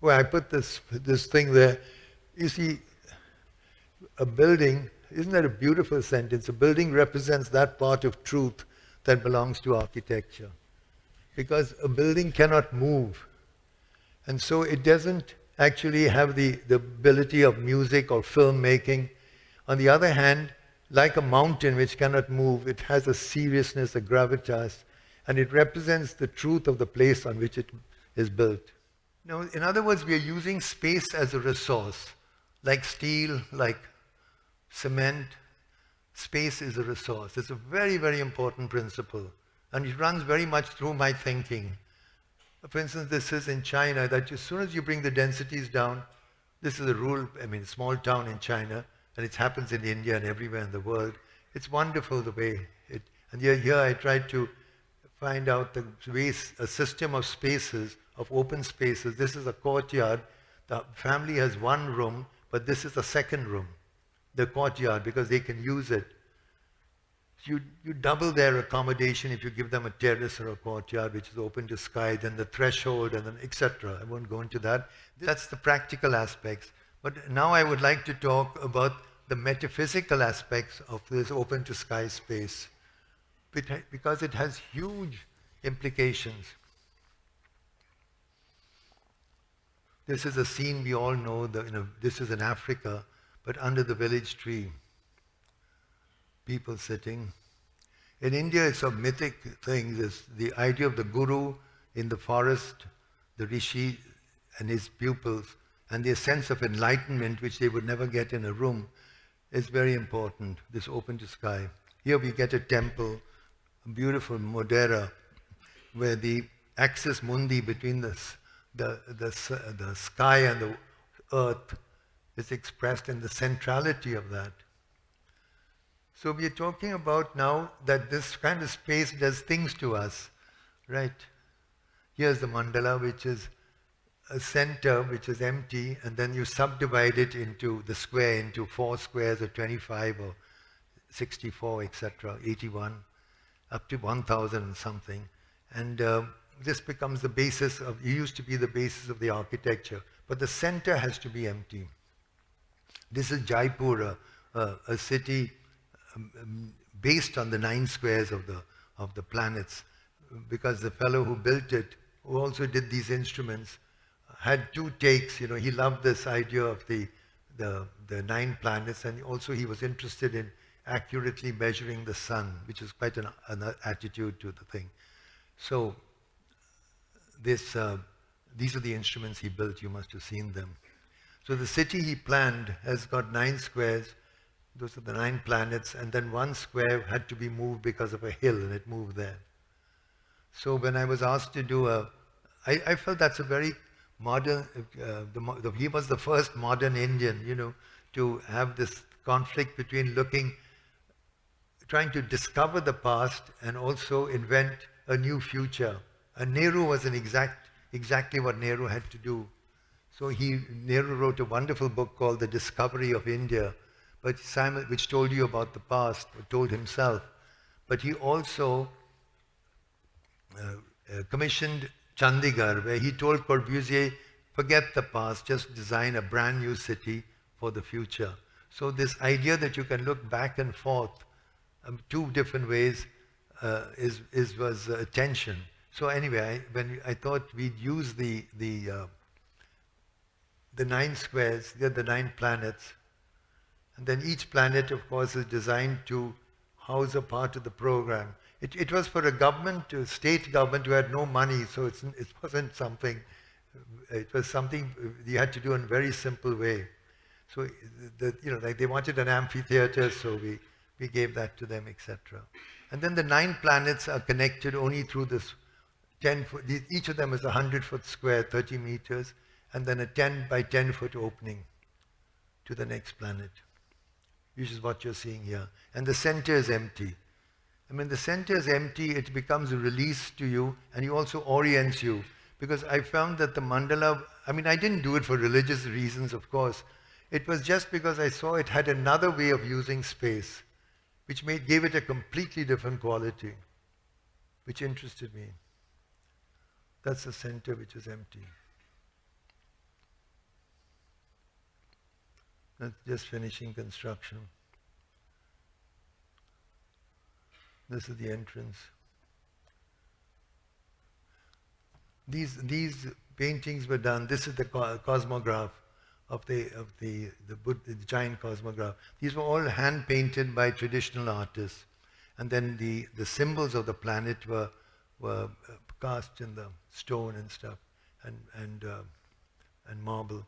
Well, I put this thing there. You see, a building, isn't that a beautiful sentence? A building represents that part of truth that belongs to architecture. Because a building cannot move. And so it doesn't actually have the ability of music or filmmaking. On the other hand, like a mountain which cannot move, it has a seriousness, a gravitas, and it represents the truth of the place on which it is built. Now, in other words, we are using space as a resource. Like steel, like cement, space is a resource. It's a very, very important principle. And it runs very much through my thinking. For instance, this is in China, that as soon as you bring the densities down, this is a rural, small town in China, and it happens in India and everywhere in the world. It's wonderful the way it, and here I tried to find out the ways, a system of spaces, of open spaces. This is a courtyard. The family has one room, but this is the second room, the courtyard, because they can use it. You double their accommodation if you give them a terrace or a courtyard which is open to sky, then the threshold, and then etc. I won't go into that. That's the practical aspects. But now I would like to talk about the metaphysical aspects of this open to sky space, because it has huge implications. This is a scene we all know. This is in Africa, but under the village tree. People sitting. In India, it's a mythic thing. This, the idea of the guru in the forest, the rishi and his pupils, and their sense of enlightenment, which they would never get in a room, is very important, this open to sky. Here we get a temple, a beautiful Modera, where the axis mundi between the sky and the earth is expressed in the centrality of that. So we are talking about now that this kind of space does things to us, right? Here's the mandala, which is a center which is empty, and then you subdivide it into the square, into 4 squares or 25 or 64, etc., 81, up to 1,000 and something. And this becomes the basis of, it used to be the basis of the architecture, but the center has to be empty. This is Jaipur, a city based on the 9 squares of the planets, because the fellow who built it, who also did these instruments, had 2 takes. He loved this idea of the 9 planets, and also he was interested in accurately measuring the sun, which is quite an attitude to the thing. So these are the instruments he built. You must have seen them. So the city he planned has got 9 squares. Those are the 9 planets, and then 1 square had to be moved because of a hill, and it moved there. So when I was asked to do I felt that's a very modern, he was the first modern Indian, to have this conflict between trying to discover the past and also invent a new future. And Nehru was exactly what Nehru had to do. So Nehru wrote a wonderful book called The Discovery of India, which told you about the past, or told himself. But he also commissioned Chandigarh, where he told Corbusier, forget the past, just design a brand new city for the future. So this idea that you can look back and forth 2 different ways was attention. So anyway, when I thought we'd use the 9 squares, they're the 9 planets. And then each planet, of course, is designed to house a part of the program. It was for a state government who had no money, so it wasn't something, it was something you had to do in a very simple way. So, like they wanted an amphitheater, so we gave that to them, etc. And then the 9 planets are connected only through this 10-foot, each of them is a 100-foot square, 30 meters, and then a 10 by 10-foot opening to the next planet, which is what you're seeing here. And the center is empty. The center is empty, it becomes a release to you, and he also orients you. Because I found that the mandala, I didn't do it for religious reasons, of course. It was just because I saw it had another way of using space, which gave it a completely different quality, which interested me. That's the center which is empty. That's just finishing construction. This is the entrance. These paintings were done. This is the cosmograph of the giant cosmograph. These were all hand painted by traditional artists, and then the symbols of the planet were cast in the stone and stuff, and marble.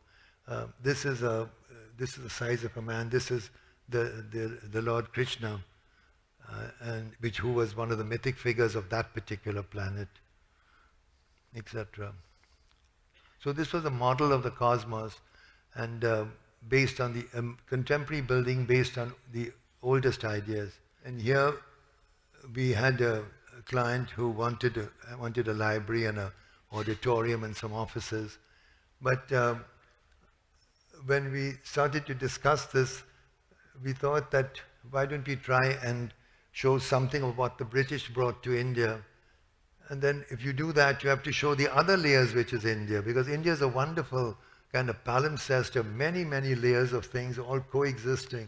This is the size of a man. This is the Lord Krishna, who was one of the mythic figures of that particular planet, etc. So this was a model of the cosmos, and based on the contemporary building, based on the oldest ideas. And here we had a client who wanted a library and an auditorium and some offices. But when we started to discuss this, we thought that why don't we try and show something of what the British brought to India. And then if you do that, you have to show the other layers, which is India, because India is a wonderful kind of palimpsest of many, many layers of things all coexisting.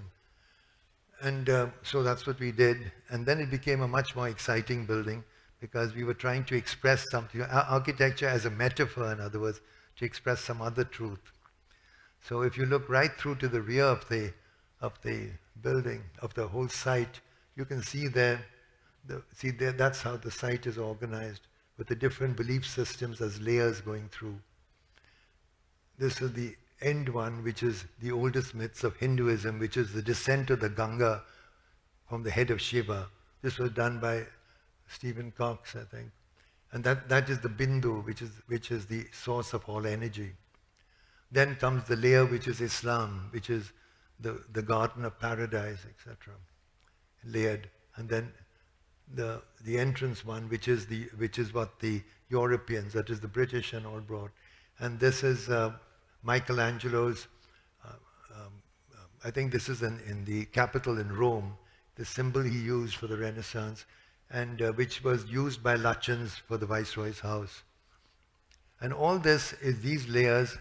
And so that's what we did. And then it became a much more exciting building, because we were trying to express something, architecture as a metaphor, in other words, to express some other truth. So if you look right through to the rear of the building, of the whole site, you can see there, that's how the site is organized, with the different belief systems as layers going through. This is the end one, which is the oldest myths of Hinduism, which is the descent of the Ganga from the head of Shiva. This was done by Stephen Cox, I think. And that is the Bindu, which is the source of all energy. Then comes the layer which is Islam, which is the Garden of Paradise, etc. Layered. And then the entrance one, which is what the Europeans, that is the British and all brought. And this is Michelangelo's, I think this is in the Capitol in Rome, the symbol he used for the Renaissance, and which was used by Lutyens for the Viceroy's house. And all this is these layers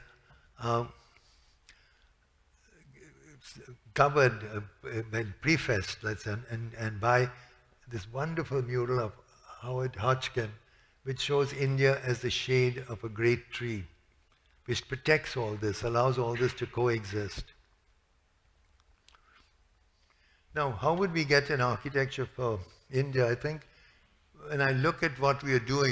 covered, prefaced, let's say, and by this wonderful mural of Howard Hodgkin, which shows India as the shade of a great tree, which protects all this, allows all this to coexist. Now, how would we get an architecture for India? I think when I look at what we are doing,